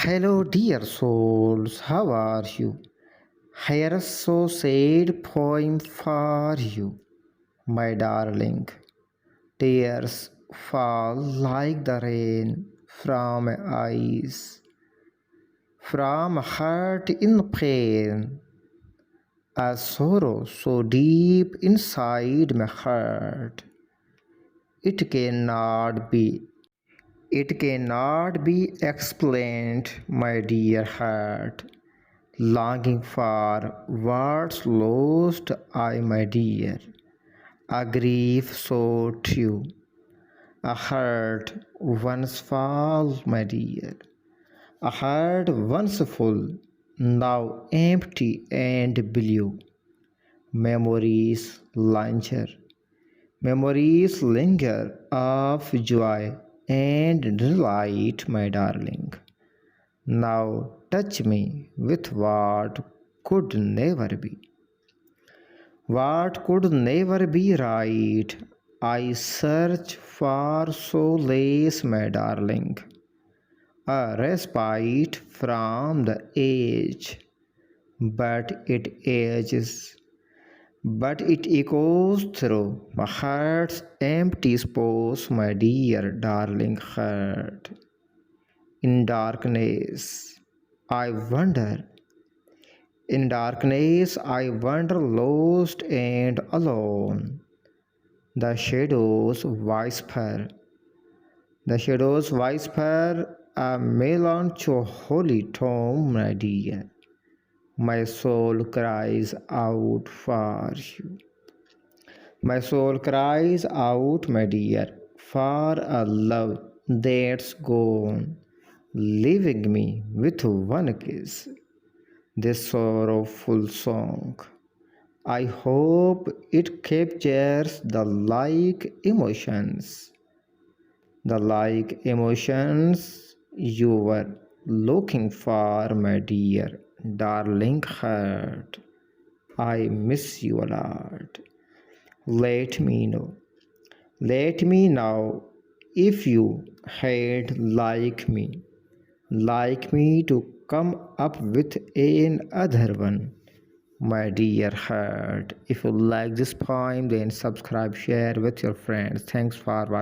Hello, dear souls, how are you? Here is so sad poem for you, my darling. Tears fall like the rain from my eyes, from a heart in pain, a sorrow so deep inside my heart. It cannot be, it cannot be explained, my dear heart. Longing for what's lost, I, my dear, a grief so true, a heart once full, my dear, a heart once full, now empty and blue. Memories linger, memories linger of joy and delight, my darling. Now touch me with what could never be. What could never be right. I search for solace, my darling. A respite from the age. But it ages. But it echoes through my heart's empty space, my dear darling heart. In darkness, I wonder. In darkness, I wander lost and alone. The shadows whisper, the shadows whisper a melancholy tone, my dear. My soul cries out for you. My soul cries out, my dear, for a love that's gone, leaving me with one kiss. This sorrowful song, I hope it captures the like emotions you were looking for, my dear, darling heart. I miss you a lot. Let me know. Let me know if you had like me to come up with another one, my dear heart. If you like this poem, then subscribe, share with your friends. Thanks for watching.